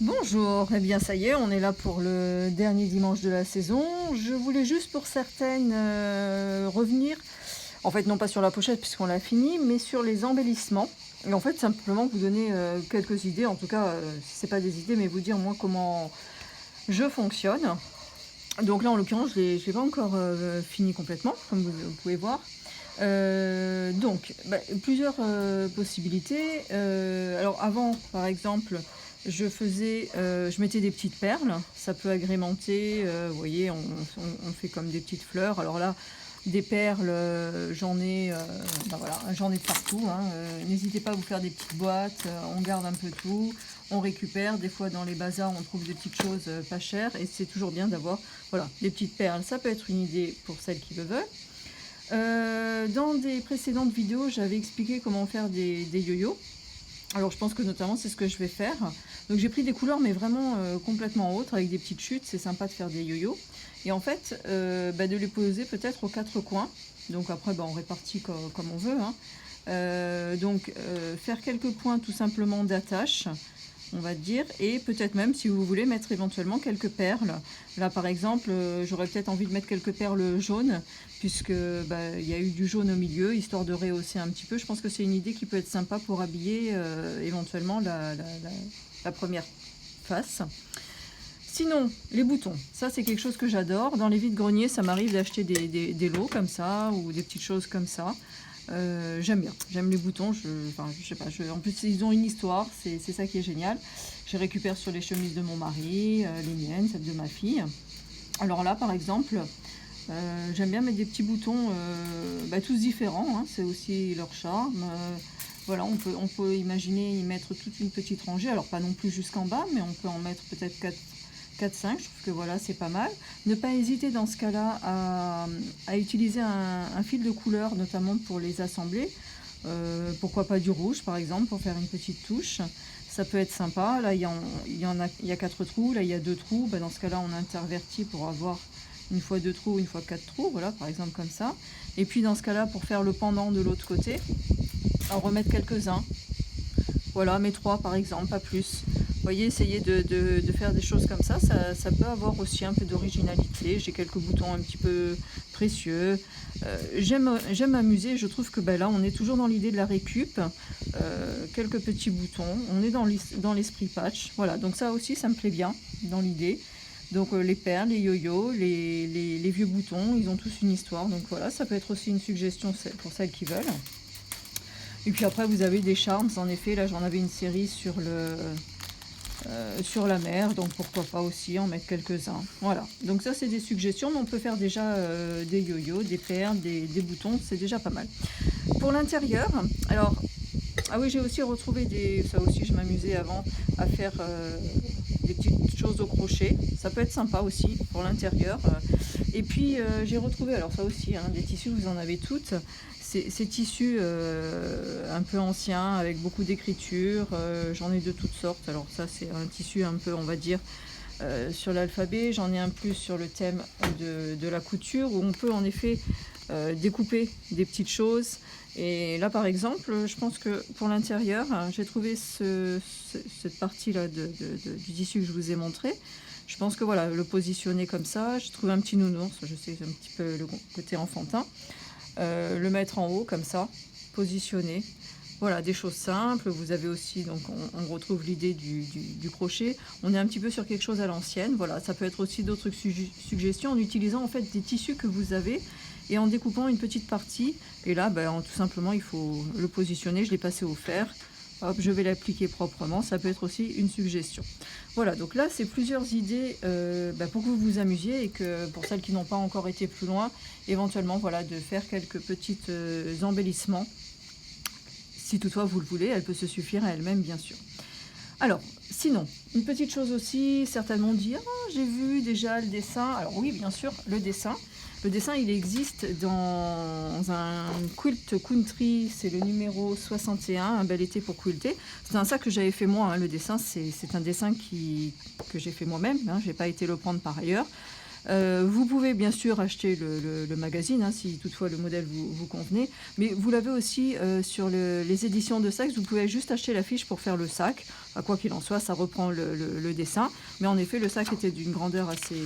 Bonjour, eh bien ça y est, on est là pour le dernier dimanche de la saison. Je voulais juste pour certaines revenir, en fait non pas sur la pochette puisqu'on l'a fini, mais sur les embellissements. Et en fait simplement vous donner quelques idées, en tout cas si c'est pas des idées, mais vous dire moi comment je fonctionne. Donc là en l'occurrence je l'ai pas encore fini complètement, comme vous pouvez voir. Plusieurs possibilités. Alors avant, par exemple, je mettais des petites perles. Ça peut agrémenter. Vous voyez, on fait comme des petites fleurs. Alors là, des perles, j'en ai de partout, hein. N'hésitez pas à vous faire des petites boîtes. On garde un peu tout. On récupère. Des fois, dans les bazars, on trouve des petites choses pas chères. Et c'est toujours bien d'avoir, voilà, des petites perles. Ça peut être une idée pour celles qui le veulent. Dans des précédentes vidéos, j'avais expliqué comment faire des yo-yo. Alors je pense que notamment c'est ce que je vais faire. Donc j'ai pris des couleurs mais vraiment complètement autres avec des petites chutes. C'est sympa de faire des yo-yo. Et en fait, de les poser peut-être aux quatre coins. Donc après on répartit comme on veut, hein. Faire quelques points tout simplement d'attache, on va dire, et peut-être même si vous voulez mettre éventuellement quelques perles. Là par exemple, j'aurais peut-être envie de mettre quelques perles jaunes, puisque il y a eu du jaune au milieu, histoire de rehausser un petit peu. Je pense que c'est une idée qui peut être sympa pour habiller éventuellement la première face. Sinon, les boutons, ça c'est quelque chose que j'adore. Dans les vides-greniers, ça m'arrive d'acheter des lots comme ça, ou des petites choses comme ça. J'aime bien, j'aime les boutons, je sais pas, en plus ils ont une histoire, c'est ça qui est génial. Je récupère sur les chemises de mon mari, les miennes, celles de ma fille. Alors là par exemple, j'aime bien mettre des petits boutons tous différents, hein, c'est aussi leur charme. Voilà, on peut imaginer y mettre toute une petite rangée, alors pas non plus jusqu'en bas, mais on peut en mettre peut-être 4-5, je trouve que voilà, c'est pas mal. Ne pas hésiter dans ce cas-là à utiliser un fil de couleur, notamment pour les assembler. Pourquoi pas du rouge, par exemple, pour faire une petite touche. Ça peut être sympa. Là, il y a 4 trous, là, il y a 2 trous. Dans ce cas-là, on intervertit pour avoir une fois 2 trous, une fois 4 trous. Voilà, par exemple, comme ça. Et puis, dans ce cas-là, pour faire le pendant de l'autre côté, en remettre quelques-uns. Voilà, mais 3 par exemple, pas plus. Vous voyez, essayez de faire des choses comme ça, ça peut avoir aussi un peu d'originalité. J'ai quelques boutons un petit peu précieux. J'aime m'amuser, je trouve que là, on est toujours dans l'idée de la récup. Quelques petits boutons, on est dans l'esprit patch. Voilà, donc ça aussi, ça me plaît bien dans l'idée. Donc les perles, les yo-yo, les vieux boutons, ils ont tous une histoire. Donc voilà, ça peut être aussi une suggestion pour celles qui veulent. Et puis après, vous avez des charms, en effet. Là, j'en avais une série sur la mer, donc pourquoi pas aussi en mettre quelques-uns. Voilà, donc ça c'est des suggestions, mais on peut faire déjà des yo-yo, des perles, des boutons, c'est déjà pas mal. Pour l'intérieur, alors, ah oui, j'ai aussi retrouvé ça aussi je m'amusais avant à faire des petites choses au crochet, ça peut être sympa aussi pour l'intérieur. Et puis j'ai retrouvé, alors ça aussi, hein, des tissus, vous en avez toutes. Ces tissus un peu anciens avec beaucoup d'écriture, j'en ai de toutes sortes. Alors ça c'est un tissu un peu, on va dire, sur l'alphabet. J'en ai un plus sur le thème de la couture, où on peut en effet découper des petites choses. Et là par exemple, je pense que pour l'intérieur, j'ai trouvé cette partie là du tissu que je vous ai montré. Je pense que voilà, le positionner comme ça, j'ai trouvé un petit nounours, je sais, un petit peu le côté enfantin. Le mettre en haut comme ça, positionner. Voilà, des choses simples. Vous avez aussi, donc on retrouve l'idée du crochet. On est un petit peu sur quelque chose à l'ancienne. Voilà, ça peut être aussi d'autres suggestions en utilisant en fait des tissus que vous avez et en découpant une petite partie. Et là, tout simplement, il faut le positionner. Je l'ai passé au fer. Hop, je vais l'appliquer proprement. Ça peut être aussi une suggestion. Voilà, donc là, c'est plusieurs idées pour que vous vous amusiez et que pour celles qui n'ont pas encore été plus loin, éventuellement, voilà, de faire quelques petits embellissements. Si toutefois vous le voulez, elle peut se suffire à elle-même, bien sûr. Alors, sinon, une petite chose aussi, certainement dire, oh, j'ai vu déjà le dessin. Alors oui, bien sûr, le dessin. Le dessin, il existe dans un Quilt Country, c'est le numéro 61, un bel été pour quilter. C'est un sac que j'avais fait moi, hein, le dessin, c'est un dessin que j'ai fait moi-même, hein, je n'ai pas été le prendre par ailleurs. Vous pouvez bien sûr acheter le magazine, hein, si toutefois le modèle vous convenait, mais vous l'avez aussi sur les éditions de Saxe, vous pouvez juste acheter la fiche pour faire le sac. Quoi qu'il en soit, ça reprend le dessin, mais en effet, le sac était d'une grandeur assez